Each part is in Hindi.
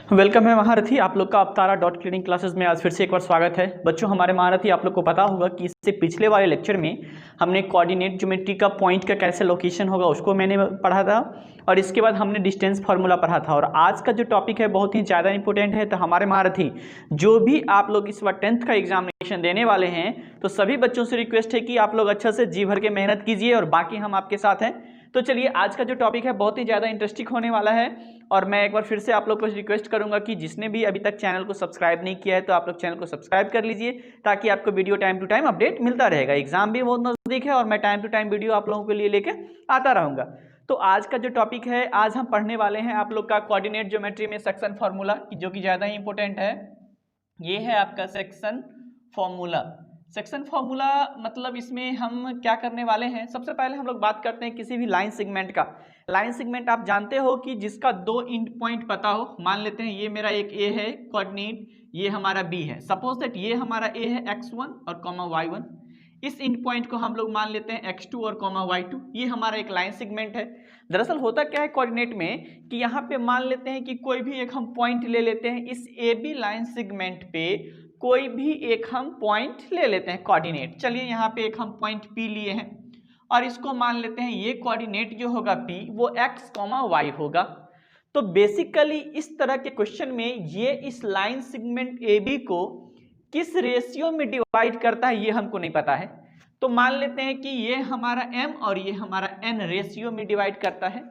वेलकम है महारथी, आप लोग का अवतारा डॉट क्लीनिंग क्लासेस में आज फिर से एक बार स्वागत है। बच्चों हमारे महारथी, आप लोग को पता होगा कि इससे पिछले वाले लेक्चर में हमने कोऑर्डिनेट ज्योमेट्री का पॉइंट का कैसे लोकेशन होगा उसको मैंने पढ़ा था, और इसके बाद हमने डिस्टेंस फार्मूला पढ़ा था। और आज का जो टॉपिक है बहुत ही ज़्यादा इंपॉर्टेंट है। तो हमारे महारथी, जो भी आप लोग इस बार 10th का एग्जामिनेशन देने वाले हैं, तो सभी बच्चों से रिक्वेस्ट है कि आप लोग अच्छा से जी भर के मेहनत कीजिए, और बाकी हम आपके साथ हैं। तो चलिए, आज का जो टॉपिक है बहुत ही ज़्यादा इंटरेस्टिंग होने वाला है। और मैं एक बार फिर से आप लोग को रिक्वेस्ट करूंगा कि जिसने भी अभी तक चैनल को सब्सक्राइब नहीं किया है तो आप लोग चैनल को सब्सक्राइब कर लीजिए, ताकि आपको video time to time update मिलता रहेगा। एग्जाम भी बहुत नज़दीक है और मैं टाइम टू टाइम वीडियो आप लोगों के लिए लेके आता रहूँगा। तो आज का जो टॉपिक है, आज हम पढ़ने वाले हैं आप लोग का कोऑर्डिनेट ज्योमेट्री में सेक्शन फार्मूला, जो कि ज़्यादा ही इंपॉर्टेंट है। ये है आपका सेक्शन फार्मूला। सेक्शन फार्मूला मतलब इसमें हम क्या करने वाले हैं, सबसे पहले हम लोग बात करते हैं किसी भी लाइन सेगमेंट का। लाइन सेगमेंट आप जानते हो कि जिसका दो एंड पॉइंट पता हो। मान लेते हैं ये मेरा एक ए है कोऑर्डिनेट, ये हमारा बी है। सपोज दैट ये हमारा ए है x1 और y1। इस एंड पॉइंट को हम लोग मान लेते हैं x2 और y2। ये हमारा एक लाइन सेगमेंट है। दरअसल होता क्या है कोऑर्डिनेट में कि यहाँ पे मान लेते हैं कि कोई भी एक हम पॉइंट ले लेते हैं, इस ए बी लाइन सेगमेंट पे कोई भी एक हम पॉइंट ले लेते हैं कोऑर्डिनेट। चलिए यहाँ पे एक हम पॉइंट P लिए हैं और इसको मान लेते हैं ये कोऑर्डिनेट जो होगा P वो x, y होगा। तो बेसिकली इस तरह के क्वेश्चन में ये इस लाइन सेगमेंट AB को किस रेशियो में डिवाइड करता है ये हमको नहीं पता है। तो मान लेते हैं कि ये हमारा m और ये हमारा n रेशियो में डिवाइड करता है।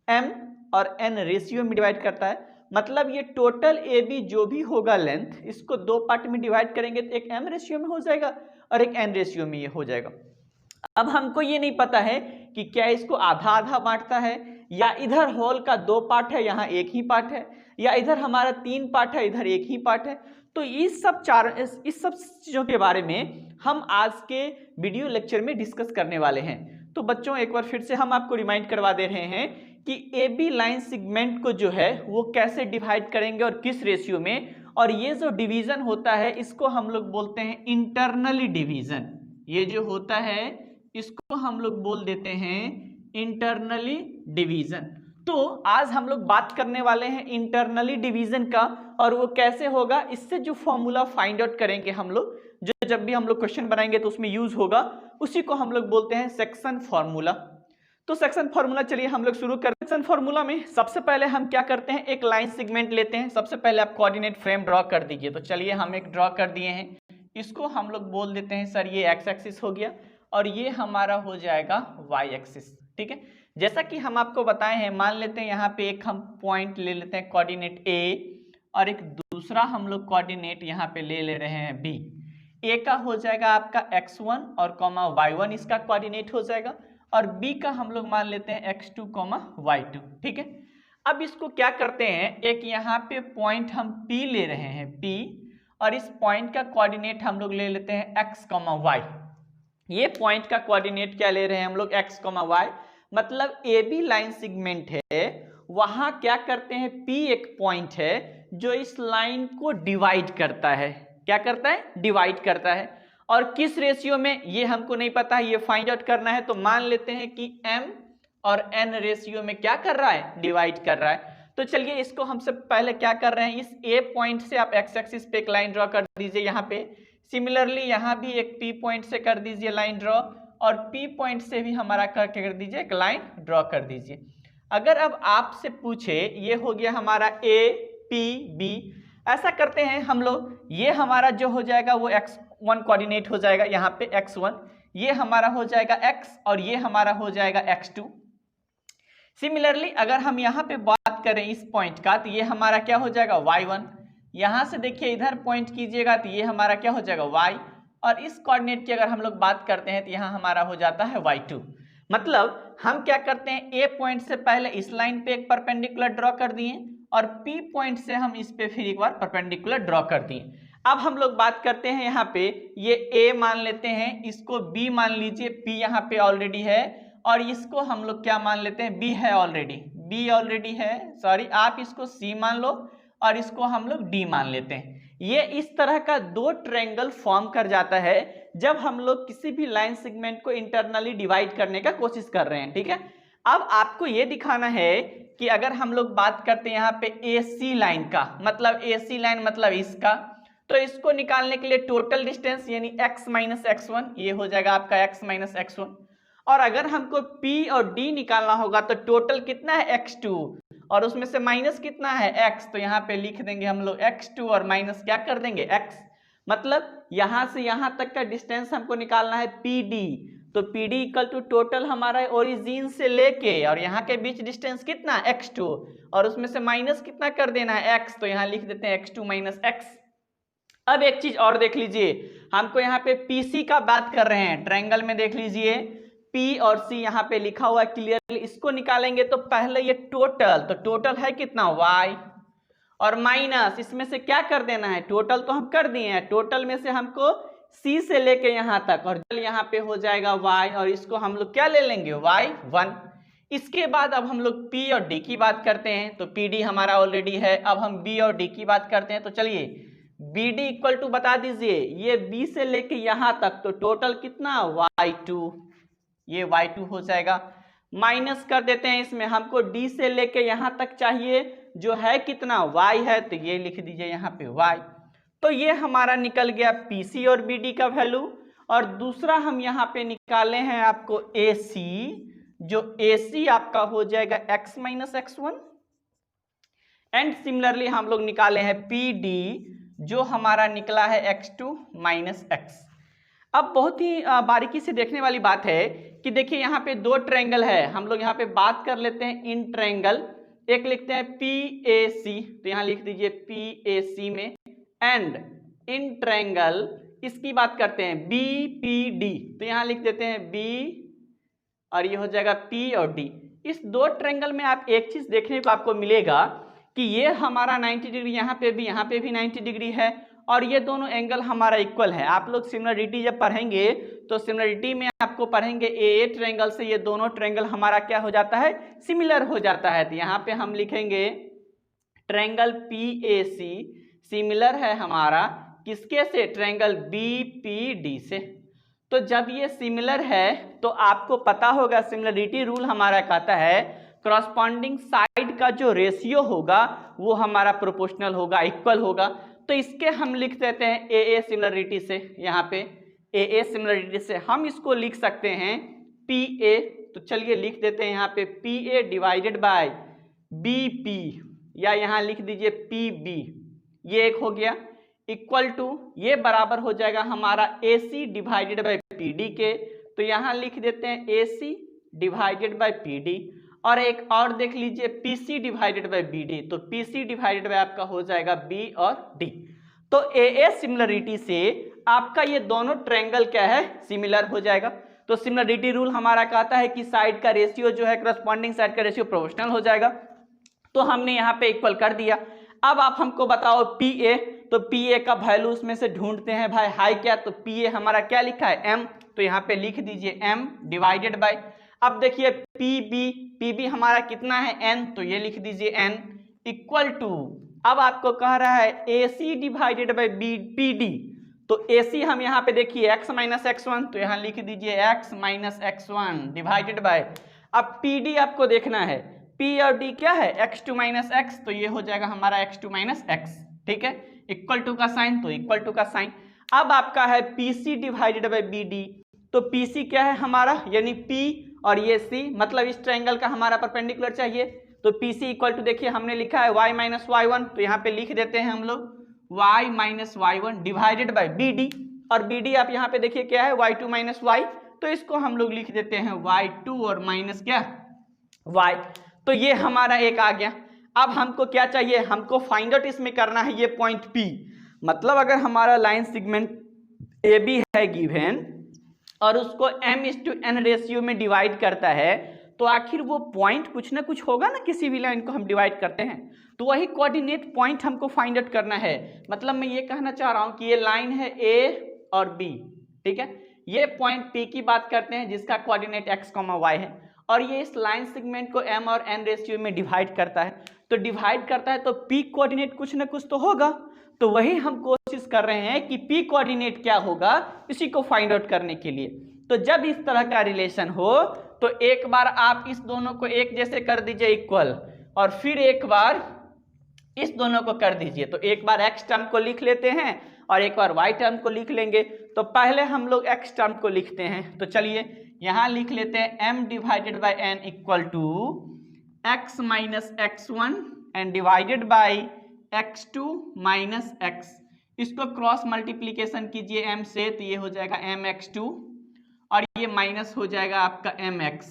m और n रेशियो में डिवाइड करता है, मतलब ये टोटल ए बी जो भी होगा लेंथ, इसको दो पार्ट में डिवाइड करेंगे तो एक m रेशियो में हो जाएगा और एक n रेशियो में ये हो जाएगा। अब हमको ये नहीं पता है कि क्या इसको आधा आधा बांटता है, या इधर होल का दो पार्ट है यहाँ एक ही पार्ट है, या इधर हमारा तीन पार्ट है इधर एक ही पार्ट है। तो इस सब चीज़ों के बारे में हम आज के वीडियो लेक्चर में डिस्कस करने वाले हैं। तो बच्चों एक बार फिर से हम आपको रिमाइंड करवा दे रहे हैं कि ए बी लाइन सेगमेंट को जो है वो कैसे डिवाइड करेंगे और किस रेशियो में। और ये जो डिवीजन होता है इसको हम लोग बोलते हैं इंटरनली डिवीजन। ये जो होता है इसको हम लोग बोल देते हैं इंटरनली डिवीजन। तो आज हम लोग बात करने वाले हैं इंटरनली डिवीजन का, और वो कैसे होगा, इससे जो फॉर्मूला फाइंड आउट करेंगे हम लोग, जो जब भी हम लोग क्वेश्चन बनाएंगे तो उसमें यूज होगा, उसी को हम लोग बोलते हैं सेक्शन फार्मूला। तो सेक्शन फार्मूला चलिए हम लोग शुरू करते हैं। सेक्शन फार्मूला में सबसे पहले हम क्या करते हैं, एक लाइन सेगमेंट लेते हैं। सबसे पहले आप कोऑर्डिनेट फ्रेम ड्रॉ कर दीजिए। तो चलिए हम एक ड्रॉ कर दिए हैं, इसको हम लोग बोल देते हैं सर ये एक्स एक्सिस हो गया और ये हमारा हो जाएगा वाई एक्सिस। ठीक है, जैसा कि हम आपको बताए हैं, मान लेते हैं यहाँ पे एक हम पॉइंट ले लेते हैं कोऑर्डिनेट ए, और एक दूसरा हम लोग कोऑर्डिनेट यहाँ पे ले ले रहे हैं बी। ए का हो जाएगा आपका x1 और y1 इसका कोऑर्डिनेट हो जाएगा, और बी का हम लोग मान लेते हैं x2, y2। ठीक है, अब इसको क्या करते हैं, एक यहाँ पे पॉइंट हम P ले रहे हैं P, और इस पॉइंट का कोऑर्डिनेट हम लोग ले लेते हैं x, y। ये पॉइंट का कोऑर्डिनेट क्या ले रहे हैं हम लोग, x, y। मतलब ए बी लाइन सेगमेंट है, वहां क्या करते हैं, P एक पॉइंट है जो इस लाइन को डिवाइड करता है। क्या करता है, डिवाइड करता है। और किस रेशियो में ये हमको नहीं पता है, ये फाइंड आउट करना है। तो मान लेते हैं कि m और n रेशियो में क्या कर रहा है, डिवाइड कर रहा है। तो चलिए इसको हम सब पहले क्या कर रहे हैं, इस a पॉइंट से आप x एक्सिस पे एक लाइन ड्रॉ कर दीजिए यहाँ पे। सिमिलरली यहाँ भी एक p पॉइंट से कर दीजिए लाइन ड्रॉ, और p पॉइंट से भी हमारा करके कर दीजिए एक लाइन ड्रॉ कर दीजिए। अगर अब आपसे पूछे, ये हो गया हमारा a p b, ऐसा करते हैं हम लोग, ये हमारा जो हो जाएगा वो x1 कोऑर्डिनेट हो जाएगा यहाँ पे x1, ये हमारा हो जाएगा x, और ये हमारा हो जाएगा x2। सिमिलरली अगर हम यहाँ पे बात करें इस पॉइंट का, तो ये हमारा क्या हो जाएगा y1। यहाँ से देखिए इधर पॉइंट कीजिएगा तो ये हमारा क्या हो जाएगा y, और इस कोऑर्डिनेट की अगर हम लोग बात करते हैं तो यहाँ हमारा हो जाता है y2। मतलब हम क्या करते हैं, a पॉइंट से पहले इस लाइन पे एक परपेंडिकुलर ड्रॉ कर दिए, और P पॉइंट से हम इस पे फिर एक बार परपेंडिकुलर ड्रॉ कर दिए। अब हम लोग बात करते हैं यहाँ पे, ये A मान लेते हैं, इसको B मान लीजिए, P यहाँ पे ऑलरेडी है, और इसको हम लोग क्या मान लेते हैं, B है ऑलरेडी, B ऑलरेडी है, सॉरी आप इसको C मान लो, और इसको हम लोग D मान लेते हैं। ये इस तरह का दो ट्रायंगल फॉर्म कर जाता है जब हम लोग किसी भी लाइन सेगमेंट को इंटरनली डिवाइड करने का कोशिश कर रहे हैं। ठीक है, अब आपको ये दिखाना है कि अगर हम लोग बात करते हैं यहाँ पे AC लाइन का, मतलब AC लाइन मतलब इसका, तो इसको निकालने के लिए टोटल डिस्टेंस यानी x माइनस x1, ये हो जाएगा आपका x माइनस x1। और अगर हमको P और D निकालना होगा तो टोटल कितना है x2 और उसमें से माइनस कितना है x, तो यहाँ पे लिख देंगे हम लोग x2 और माइनस क्या कर देंगे x, मतलब यहाँ से यहाँ तक का डिस्टेंस हमको निकालना है PD, तो PD इक्वल टू टोटल हमारा ओरिजिन से लेके और यहाँ के बीच डिस्टेंस कितना x2 और उसमें से माइनस कितना कर देना है x, तो यहाँ लिख देते हैं x2 माइनस x। अब एक चीज और देख लीजिए, हमको यहाँ पे PC का बात कर रहे हैं, ट्रायंगल में देख लीजिए P और C यहाँ पे लिखा हुआ है क्लियरली, इसको निकालेंगे तो पहले ये टोटल, तो टोटल है कितना y और माइनस इसमें से क्या कर देना है, टोटल तो हम कर दिए हैं, टोटल में से हमको C से लेके यहाँ तक और यहाँ पे हो जाएगा y और इसको हम लोग क्या ले लेंगे y1। इसके बाद अब हम लोग P और D की बात करते हैं, तो PD हमारा ऑलरेडी है, अब हम B और D की बात करते हैं, तो चलिए BD इक्वल टू बता दीजिए ये B से लेके यहाँ तक, तो टोटल कितना y2, ये y2 हो जाएगा, माइनस कर देते हैं इसमें, हमको D से लेके यहाँ तक चाहिए जो है कितना y है, तो ये लिख दीजिए यहाँ पे y। तो ये हमारा निकल गया PC और BD का वैल्यू। और दूसरा हम यहाँ पे निकाले हैं आपको AC, जो AC आपका हो जाएगा x minus x1 and similarly हम लोग निकाले हैं PD जो हमारा निकला है x2 माइनस x। अब बहुत ही बारीकी से देखने वाली बात है कि देखिए यहाँ पे दो ट्रायंगल है, हम लोग यहाँ पे बात कर लेते हैं इन ट्रायंगल, एक लिखते हैं PAC, तो यहाँ लिख दीजिए PAC में, एंड इन ट्रायंगल इसकी बात करते हैं BPD, तो यहाँ लिख देते हैं B और ये हो जाएगा P और D। इस दो ट्रायंगल में आप एक चीज देखने को आपको मिलेगा कि ये हमारा 90 डिग्री यहाँ पे भी 90 डिग्री है और ये दोनों एंगल हमारा इक्वल है। आप लोग सिमिलरिटी जब पढ़ेंगे तो सिमिलरिटी में आपको पढ़ेंगे AA ट्रायंगल से ये दोनों ट्रायंगल हमारा क्या हो जाता है, सिमिलर हो जाता है। तो यहाँ पे हम लिखेंगे ट्रायंगल PAC सिमिलर है हमारा किसके से, ट्रायंगल BPD से। तो जब ये सिमिलर है तो आपको पता होगा सिमिलरिटी रूल हमारा कहता है क्रॉसपॉन्डिंग साइड का जो रेशियो होगा वो हमारा प्रोपोर्शनल होगा, इक्वल होगा। तो इसके हम लिख देते हैं AA सिमिलरिटी से, यहाँ पे AA सिमिलरिटी से हम इसको लिख सकते हैं PA, तो चलिए लिख देते हैं यहाँ पे PA डिवाइडेड बाय BP या यहाँ लिख दीजिए PB, ये एक हो गया, इक्वल टू ये बराबर हो जाएगा हमारा AC डिवाइडेड बाय PD के, तो यहाँ लिख देते हैं AC डिवाइडेड बाय PD। और एक और देख लीजिए PC डिवाइडेड बाय BD, तो PC डिवाइडेड बाय आपका हो जाएगा B और D। तो AA सिमिलरिटी से आपका ये दोनों ट्रायंगल क्या है, सिमिलर हो जाएगा। तो सिमिलरिटी रूल हमारा कहता है कि साइड का रेशियो जो है क्रॉसपॉन्डिंग साइड का रेशियो प्रोपोर्शनल हो जाएगा, तो हमने यहाँ पे इक्वल कर दिया। अब आप हमको बताओ PA, तो PA का वैल्यू उसमें से ढूंढते हैं भाई, हाई क्या, तो PA हमारा क्या लिखा है M, तो यहाँ पे लिख दीजिए M डिवाइडेड बाय, अब देखिए PB हमारा कितना है N, तो ये लिख दीजिए N इक्वल टू, अब आपको कह रहा है AC डिवाइडेड बाय PD, तो AC हम यहाँ पे देखिए x माइनस x1, तो यहाँ लिख दीजिए x minus x1 divided by, अब PD आपको देखना है, P और D क्या है x2 माइनस x, तो ये हो जाएगा हमारा x2 माइनस x, ठीक है, इक्वल टू का साइन, तो इक्वल टू का साइन। अब आपका है PC डिवाइडेड बाय BD, तो PC क्या है हमारा, यानी P और ये C, मतलब इस ट्रायंगल का हमारा परपेंडिकुलर चाहिए, तो PC इक्वल टू देखिए हमने लिखा है y माइनस y1, तो यहाँ पे लिख देते हैं हम लोग y minus y1 divided by BD, और BD आप यहाँ पे देखिए क्या है y2 माइनस y, तो इसको हम लोग लिख देते हैं y2 और माइनस क्या y, तो ये हमारा एक आ गया। अब हमको क्या चाहिए, हमको फाइंड आउट इसमें करना है ये पॉइंट P, मतलब अगर हमारा लाइन सेगमेंट AB है गिवन और उसको m/n रेशियो में डिवाइड करता है, तो आखिर वो पॉइंट कुछ ना कुछ होगा ना, किसी भी लाइन को हम डिवाइड करते हैं, तो वही कोऑर्डिनेट पॉइंट हमको फाइंड आउट करना है। मतलब मैं ये कहना चाह रहा हूँ कि ये लाइन है A और B, ठीक है, ये पॉइंट P की बात करते हैं जिसका कोऑर्डिनेट x, y है, और ये इस लाइन सेगमेंट को m और n रेशियो में डिवाइड करता है, तो डिवाइड करता है तो P कोऑर्डिनेट कुछ ना कुछ तो होगा, तो वही हम कोशिश कर रहे हैं कि P कोऑर्डिनेट क्या होगा इसी को फाइंड आउट करने के लिए। तो जब इस तरह का रिलेशन हो तो तो एक बार आप इस दोनों को एक जैसे कर दीजिए इक्वल, और फिर एक बार इस दोनों को कर दीजिए। तो एक बार x टर्म को लिख लेते हैं और एक बार y टर्म को लिख लेंगे। तो पहले हम लोग x टर्म को लिखते हैं, तो चलिए यहां लिख लेते हैं m divided by n equal to x minus x1 and divided by x2 minus x। इसको क्रॉस मल्टीप्लीकेशन कीजिए m से, तो ये हो जाएगा mx2 और ये माइनस हो जाएगा आपका mx।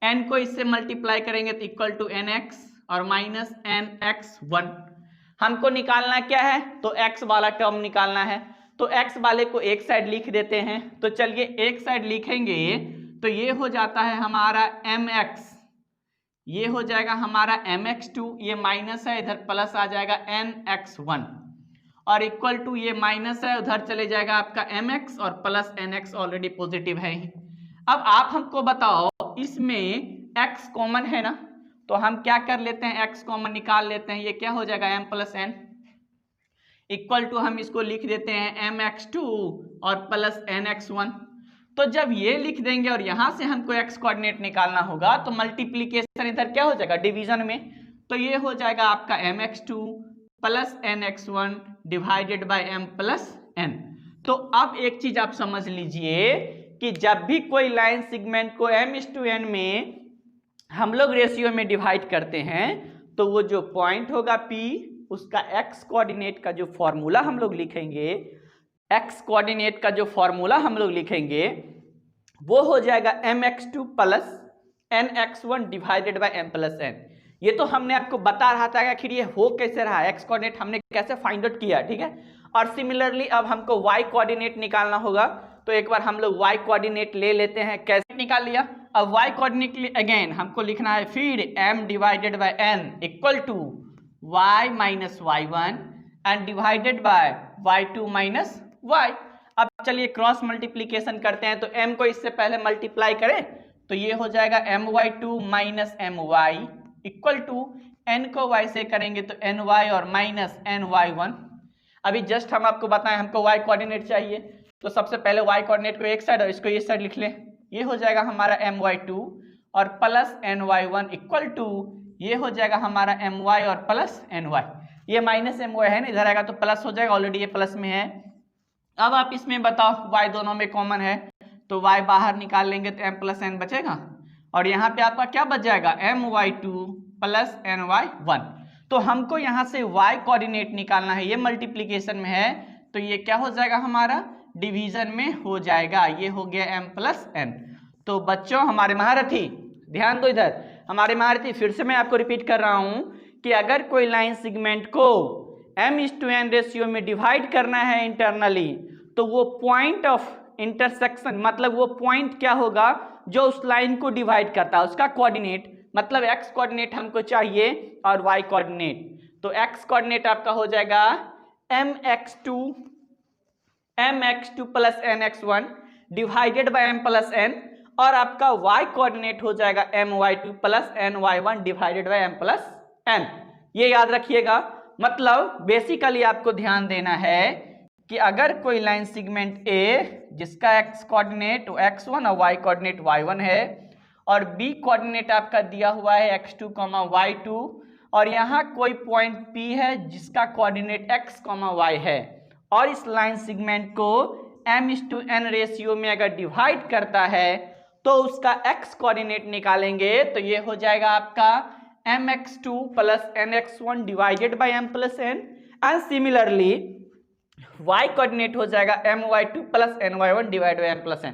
n को इससे मल्टीप्लाई करेंगे तो इक्वल टू nx और माइनस nx1। हमको निकालना क्या है, तो x वाला टर्म निकालना है। तो x वाले को एक साइड लिख देते हैं। तो चलिए एक साइड लिखेंगे तो ये हो जाता है हमारा mx, ये हो जाएगा हमारा mx2, ये माइनस है, इधर प्लस आ जाएगा nx1 और इक्वल टू ये माइनस है, उधर चले जाएगा आपका mx और प्लस nx ऑलरेडी पॉजिटिव है। अब आप हमको बताओ इसमें x कॉमन है ना, तो हम क्या कर लेते हैं, x कॉमन निकाल लेते हैं। ये क्या हो जाएगा m plus n equal to हम इसको लिख देते हैं mx2 और प्लस nx1। तो जब ये लिख देंगे और यहां से हमको x कोऑर्डिनेट निकालना होगा तो मल्टीप्लीकेशन इधर क्या हो जाएगा डिवीजन में, तो ये हो जाएगा आपका mx2 plus nx1 divided by m plus n। तो अब एक चीज आप समझ लीजिए कि जब भी कोई लाइन सेगमेंट को m/n में हम लोग रेशियो में डिवाइड करते हैं तो वो जो पॉइंट होगा P, उसका x कोऑर्डिनेट का जो फॉर्मूला हम लोग लिखेंगे, x कोऑर्डिनेट का जो फॉर्मूला हम लोग लिखेंगे वो हो जाएगा mx2 plus nx1 divided by m plus n। ये तो हमने आपको बता रहा था कि आखिर ये हो कैसे रहा, x कोऑर्डिनेट हमने कैसे फाइंड आउट किया, ठीक है। और सिमिलरली अब हमको y कोऑर्डिनेट निकालना होगा, तो एक बार हम लोग y कोऑर्डिनेट ले लेते हैं। कैसे निकाल लिया, अब y कोऑर्डिनेट के लिए अगेन हमको लिखना है फिर m divided by n equal to y minus y1 and divided by y2 minus y। अब चलिए क्रॉस मल्टीप्लीकेशन करते हैं, तो m को इससे पहले मल्टीप्लाई करें तो ये हो जाएगा my2 minus my equal to n को y से करेंगे तो ny और माइनस ny1। अभी जस्ट हम आपको बताएं हमको y कोऑर्डिनेट चाहिए, तो सबसे पहले y कोऑर्डिनेट को एक साइड और इसको इस साइड लिख लें। ये हो जाएगा हमारा my2 और प्लस ny1 इक्वल टू ये हो जाएगा हमारा my और प्लस ny। ये माइनस my है ना, इधर आएगा तो प्लस हो जाएगा, ऑलरेडी ये प्लस में है। अब आप इसमें बताओ y दोनों में कॉमन है तो y बाहर निकाल लेंगे तो m प्लस n बचेगा और यहाँ पे आपका क्या बच जाएगा my2 प्लस ny1। तो हमको यहाँ से y कोऑर्डिनेट निकालना है, ये मल्टीप्लीकेशन में है तो ये क्या हो जाएगा हमारा डिवीजन में हो जाएगा, ये हो गया m प्लस n। तो बच्चों हमारे महारथी ध्यान दो इधर, हमारे महारथी फिर से मैं आपको रिपीट कर रहा हूं कि अगर कोई लाइन सेगमेंट को m/n रेशियो में डिवाइड करना है इंटरनली तो वो पॉइंट ऑफ इंटरसेक्शन, मतलब वो पॉइंट क्या होगा जो उस लाइन को डिवाइड करता है, उसका कोऑर्डिनेट, मतलब x कोऑर्डिनेट हमको चाहिए और y कोऑर्डिनेट। तो x कोऑर्डिनेट आपका हो जाएगा mx2 plus nx1 divided by m plus n और आपका y कोऑर्डिनेट हो जाएगा my2 plus ny1 divided by m plus n। ये याद रखिएगा, मतलब बेसिकली आपको ध्यान देना है कि अगर कोई लाइन सेगमेंट A जिसका x कोऑर्डिनेट x1 और y कोऑर्डिनेट y1 है और b कोऑर्डिनेट आपका दिया हुआ है x2, y2 और यहाँ कोई पॉइंट P है जिसका कोऑर्डिनेट x, y है और इस लाइन सेगमेंट को m/n रेशियो में अगर डिवाइड करता है तो उसका x कोऑर्डिनेट निकालेंगे तो ये हो जाएगा आपका mx2 plus nx1 divided by m plus n and similarly y coordinate हो जाएगा my2 plus ny1 divide by m plus n।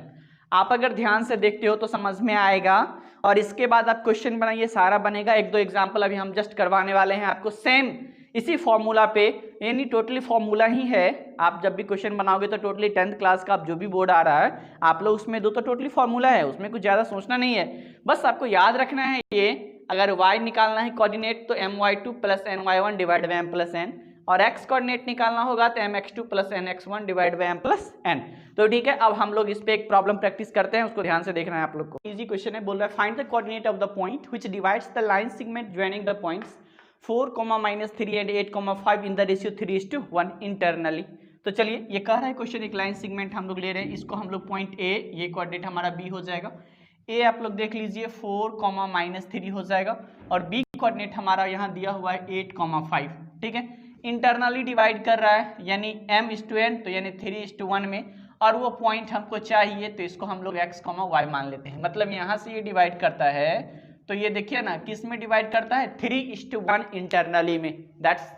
आप अगर ध्यान से देखते हो तो समझ में आएगा और इसके बाद आप क्वेश्चन बनाइए, सारा बनेगा। एक दो एग्जांपल अभी हम जस्ट करवाने वाले हैं आपको सेम इसी फॉर्मूला पे, यानी टोटली फॉर्मूला ही है। आप जब भी क्वेश्चन बनाओगे तो टोटली 10th क्लास का आप जो भी बोर्ड आ रहा है आप लोग उसमें दो तो टोटली फॉर्मूला है, उसमें कुछ ज़्यादा सोचना नहीं है, बस आपको याद रखना है। ये अगर y निकालना है कोऑर्डिनेट तो my2 plus ny1 divide by m plus n और x कोऑर्डिनेट निकालना होगा तो mx2 plus nx1 divide by m plus n। तो ठीक है, अब हम लोग इस पे एक प्रॉब्लम प्रैक्टिस करते हैं, उसको ध्यान से देखना है आप लोग को। इजी क्वेश्चन है, बोल रहा है find the coordinate of the point which divides the line segment joining the points 4, -3 and 8, 5 in the ratio 3:1 internally. तो चलिए ये कह रहा है क्वेश्चन एक लाइन सेगमेंट हम लोग ले रहे हैं, इसको हम लोग पॉइंट A, ये कोऑर्डिनेट हमारा B हो जाएगा, ए आप लोग देख लीजिए 4, -3 हो जाएगा, और बी कोऑर्डिनेट हमारा यहाँ दिया हुआ है 8, 5, ठीक है। इंटरनली डिवाइड कर रहा है यानी m/n, तो यानी 3:1 में, और वो पॉइंट हमको चाहिए तो इसको हम लोग x, y मान लेते हैं। मतलब यहाँ से ये डिवाइड करता है, तो ये देखिए ना किस में डिवाइड करता है, 3:1 इंटरनली में, दैट्स,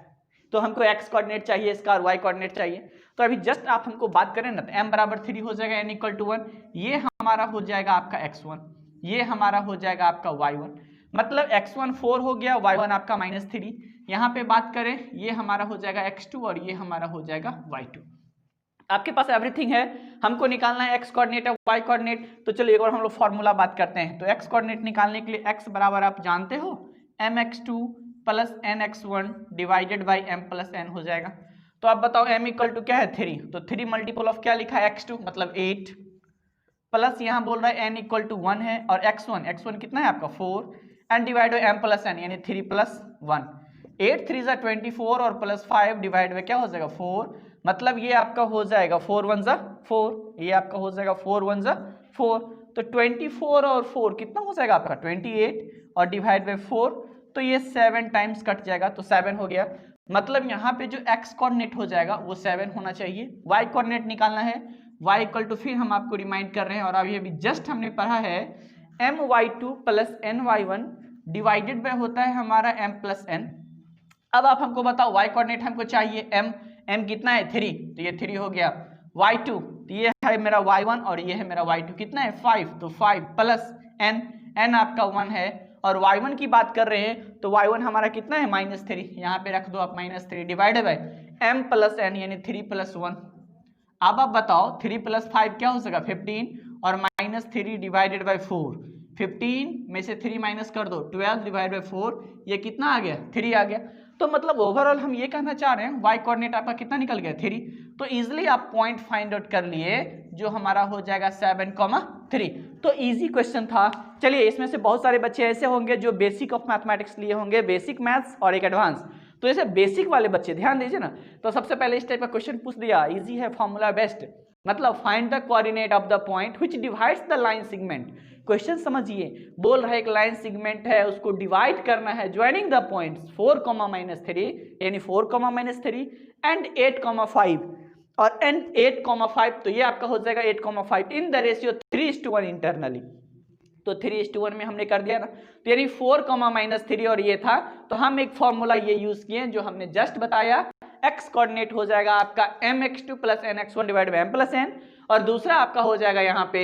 तो हमको x कोऑर्डिनेट चाहिए इसका और y कोऑर्डिनेट चाहिए। तो अभी जस्ट आप हमको बात करें ना, तो m बराबर 3 हो जाएगा, n = 1, ये हमारा हो जाएगा आपका x1, ये हमारा हो जाएगा आपका y1, मतलब x1 4 हो गया, y1 आपका -3। यहाँ पे बात करें, ये हमारा हो जाएगा x2 और ये हमारा हो जाएगा y2। आपके पास एवरीथिंग है, हमको निकालना है x कोऑर्डिनेट और y कोऑर्डिनेट। तो चलिए एक बार हम लोग फॉर्मूला बात करते हैं। तो x कोऑर्डिनेट निकालने के लिए x बराबर आप जानते हो mx2 + nx1 divided by m + n हो जाएगा। तो आप बताओ m = क्या है, 3, तो 3 मल्टीपल ऑफ क्या लिखा है, x2 मतलब 8, प्लस यहाँ बोल रहा है n = 1 है, और x1 कितना है आपका 4, and divide by m + n यानी 3 + 1, 8 3 = 24 और +5 डिवाइड बाई क्या हो जाएगा 4, मतलब ये आपका हो जाएगा 4 1 = 4, ये आपका हो जाएगा 4 1 = 4, तो 24 और 4 कितना हो जाएगा आपका 28, और डिवाइड बाई 4, तो ये 7 टाइम्स कट जाएगा, तो 7 हो गया। मतलब यहाँ पे जो x कोऑर्डिनेट हो जाएगा वो 7 होना चाहिए। y कोऑर्डिनेट निकालना है, y = फिर हम आपको रिमाइंड कर रहे हैं, और अभी जस्ट हमने पढ़ा है my2 + ny1 डिवाइडेड बाय होता है हमारा m + n। अब आप हमको बताओ y कोऑर्डिनेट हमको चाहिए m कितना है 3, तो ये 3 हो गया, y2 तो ये है मेरा y1 और ये है मेरा y2 कितना है 5, तो 5 + n आपका 1 है, और y1 की बात कर रहे हैं तो y1 हमारा कितना है -3, यहाँ पे रख दो आप -3 डिवाइडेड बाय m + n यानी 3 + 1। अब आप बताओ 3 + 5 क्या हो सका 15, और -3 डिवाइडेड बाय 4, 15 में से 3 माइनस कर दो 12 डिवाइड बाय 4, ये कितना आ गया 3 आ गया। तो मतलब ओवरऑल हम ये कहना चाह रहे हैं y कोऑर्डिनेट आपका कितना निकल गया 3, तो इजिली आप पॉइंट फाइंड आउट कर लिए जो हमारा हो जाएगा 7,3। तो इजी क्वेश्चन था। चलिए इसमें से बहुत सारे बच्चे ऐसे होंगे जो बेसिक ऑफ मैथमेटिक्स लिए होंगे, बेसिक मैथ्स और एक एडवांस, तो ऐसे बेसिक वाले बच्चे ध्यान दीजिए ना। तो सबसे पहले इस टाइप का क्वेश्चन पूछ दिया, इजी है, फॉर्मूला बेस्ट, मतलब find the coordinate of the point which divides the line segment. Question समझिए, बोल रहा है एक लाइन सेगमेंट है उसको डिवाइड करना है, ज्वाइनिंग द पॉइंट्स 4, -3 यानी 4, -3 एंड 8, 5 और n 8, 5, तो ये आपका हो जाएगा 8, 5 इन द रेशियो 3:1 इंटरनली। तो 3:1 में हमने कर दिया ना, तो यानी 4, -3 और ये था, तो हम एक फॉर्मूला ये यूज किए जो हमने जस्ट बताया। x कोऑर्डिनेट हो जाएगा आपका mx2 + nx1 divide by m + n, और दूसरा आपका हो जाएगा यहाँ पे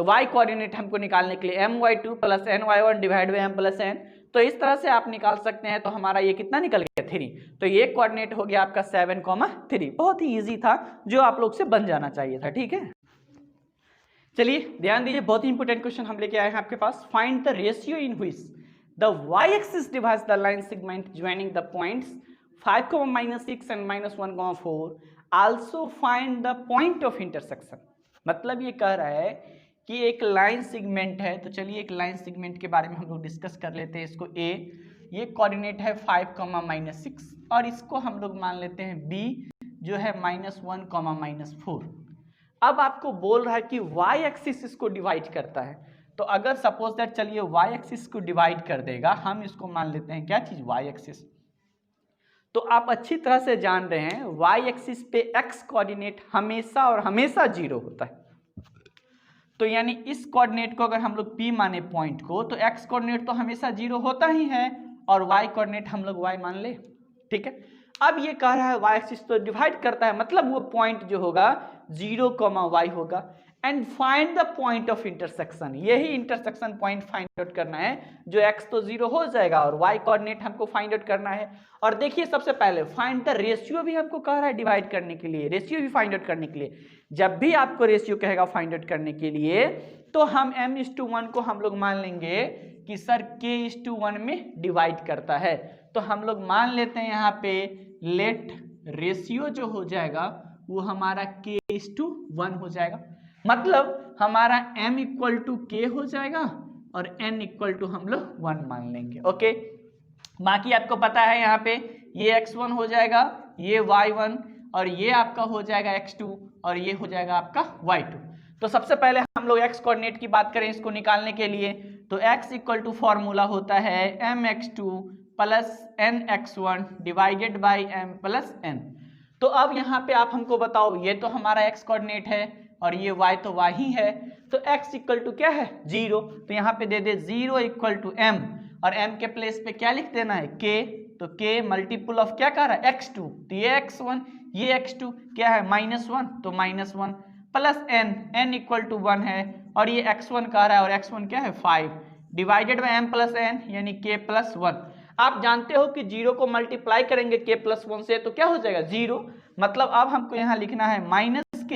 y कोऑर्डिनेट हमको निकालने के लिए my2 + ny1 divide by m + n। तो इस तरह से आप निकाल सकते हैं। तो हमारा ये कितना निकल गया 3, तो ये कोऑर्डिनेट हो गया आपका 7,3। बहुत ही इजी था, जो आप लोग से बन जाना चाहिए था, ठीक है। चलिए ध्यान दीजिए, बहुत ही इंपोर्टेंट क्वेश्चन हम लेके आए हैं आपके पास। Find the ratio in which the y axis divides the line segment joining the points 5, -6 and -1, 4। Also find the point of intersection. मतलब ये कह रहा है कि एक लाइन सेगमेंट है, तो चलिए एक लाइन सेगमेंट के बारे में हम लोग डिस्कस कर लेते हैं। इसको a, ये कोऑर्डिनेट है 5, -6, और इसको हम लोग मान लेते हैं b जो है -1, -4। अब आपको बोल रहा है कि y एक्सिस इसको डिवाइड करता है, तो अगर सपोज दैट चलिए y एक्सिस को डिवाइड कर देगा, हम इसको मान लेते हैं क्या चीज y एक्सिस। तो आप अच्छी तरह से जान रहे हैं y एक्सिस पे x कोऑर्डिनेट हमेशा और हमेशा 0 होता है। तो यानी इस कोऑर्डिनेट को अगर हम लोग p माने पॉइंट को, तो x कोऑर्डिनेट तो हमेशा 0 होता ही है, और y कोऑर्डिनेट हम लोग y मान ले, ठीक है। अब ये कह रहा है y एक्सिस तो डिवाइड करता है, मतलब वो पॉइंट जो होगा 0, y होगा। And find the point of intersection, यही इंटरसेक्शन पॉइंट फाइंड आउट करना है, जो x तो 0 हो जाएगा और y कोऑर्डिनेट हमको फाइंड आउट करना है। और देखिए सबसे पहले फाइंड द रेशियो भी हमको कह रहा है डिवाइड करने के लिए, रेशियो भी फाइंड आउट करने के लिए। जब भी आपको रेशियो कहेगा फाइंड आउट करने के लिए, तो हम m:1 को हम लोग मान लेंगे कि सर k:1 में डिवाइड करता है। तो हम लोग मान लेते हैं यहाँ पे लेट रेशियो जो हो जाएगा वो हमारा k:1 हो जाएगा, मतलब हमारा m = k हो जाएगा और n = हम लोग 1 मान लेंगे, ओके। बाकी आपको पता है यहाँ पे ये x1 हो जाएगा, ये y1, और ये आपका हो जाएगा x2, और ये हो जाएगा आपका y2। तो सबसे पहले हम हम लोग एक्स कोऑर्डिनेट की बात करें इसको निकालने के लिए, तो x इक्वल टू फॉर्मूला होता है mx2 plus nx1 divided by m plus n। तो अब यहाँ पे आप हमको बताओ, ये तो हमारा x कोऑर्डिनेट है और ये y तो y ही है, तो x इक्वल टू क्या है 0, तो यहाँ पे दे दे 0 इक्वल टू m, और m के प्लेस पे क्या लिख देना है k, तो k मल्टीपल ऑफ क्या कह रहा है x2, तो ये x1 ये x2 क्या है -1, तो -1 प्लस n इक्वल टू 1 है, और ये x1 कह रहा है और x1 क्या है 5 divided by m plus n यानी k प्लस 1। आप जानते हो कि 0 को मल्टीप्लाई करेंगे k प्लस 1 से तो क्या हो जाएगा 0, मतलब अब हमको यहाँ लिखना है माइनस k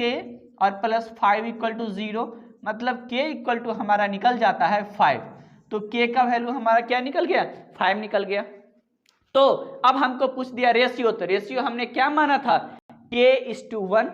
और प्लस 5 इक्वल टू 0, मतलब k इक्वल टू हमारा निकल जाता है 5, तो k का वैल्यू हमारा क्या निकल गया 5 निकल गया। तो अब हमको पूछ दिया रेशियो, तो रेशियो हमने क्या माना था k:1,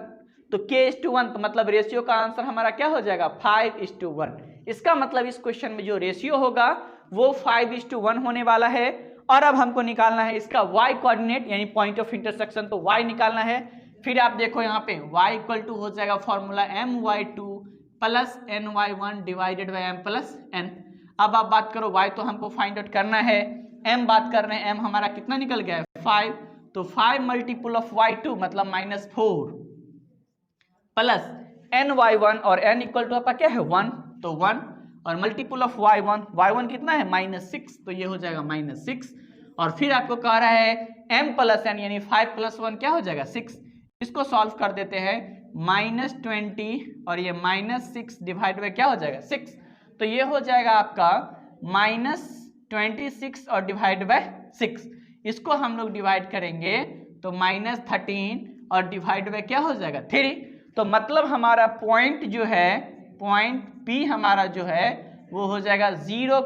तो k:1 तो मतलब रेशियो का आंसर हमारा क्या हो जाएगा 5:1। इसका मतलब इस क्वेश्चन में जो रेशियो होगा वो 5:1 होने वाला है। और अब हमको निकालना है इसका y कोऑर्डिनेट यानी पॉइंट ऑफ इंटरसेक्शन, तो y निकालना है। फिर आप देखो यहाँ पे y इक्वल टू हो जाएगा formula my2 plus ny1 divided by m plus n। अब आप बात करो y तो हमको फाइंड आउट करना है, m बात कर रहे हैं, m हमारा कितना निकल गया है 5, तो 5 मल्टीपल ऑफ y2 मतलब -4 प्लस ny1 और n इक्वल टू आपका क्या है 1, तो 1 और मल्टीपल ऑफ y1 कितना है -6, तो ये हो जाएगा -6, और फिर आपको कह रहा है m प्लस n यानी 5 प्लस 1 क्या हो जाएगा 6। इसको सॉल्व कर देते हैं -20 और ये -6 डिवाइड बाई क्या हो जाएगा 6, तो ये हो जाएगा आपका -26 और डिवाइड बाई 6। इसको हम लोग डिवाइड करेंगे तो -13 और डिवाइड बाई क्या हो जाएगा 3, तो मतलब हमारा पॉइंट जो है पॉइंट P हमारा जो है वो हो जाएगा 0,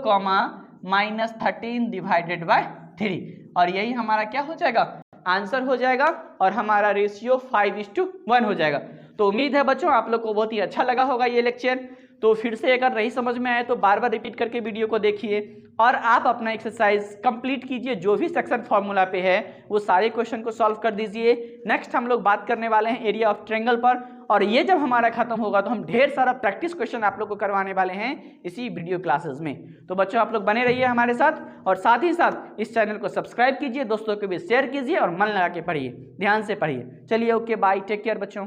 -13 डिवाइडेड बाई 3, और यही हमारा क्या हो जाएगा आंसर हो जाएगा, और हमारा रेशियो 5:1 हो जाएगा। तो उम्मीद है बच्चों आप लोग को बहुत ही अच्छा लगा होगा ये लेक्चर। तो फिर से अगर नहीं समझ में आए तो बार बार रिपीट करके वीडियो को देखिए और आप अपना एक्सरसाइज कंप्लीट कीजिए, जो भी सेक्शन फॉर्मूला पे है वो सारे क्वेश्चन को सॉल्व कर दीजिए। नेक्स्ट हम लोग बात करने वाले हैं एरिया ऑफ ट्रायंगल पर, और ये जब हमारा खत्म होगा तो हम ढेर सारा प्रैक्टिस क्वेश्चन आप लोग को करवाने वाले हैं इसी वीडियो क्लासेस में। तो बच्चों आप लोग बने रहिए हमारे साथ, और साथ ही साथ इस चैनल को सब्सक्राइब कीजिए, दोस्तों को भी शेयर कीजिए और मन लगा के पढ़िए, ध्यान से पढ़िए। चलिए ओके बाय, टेक केयर बच्चों।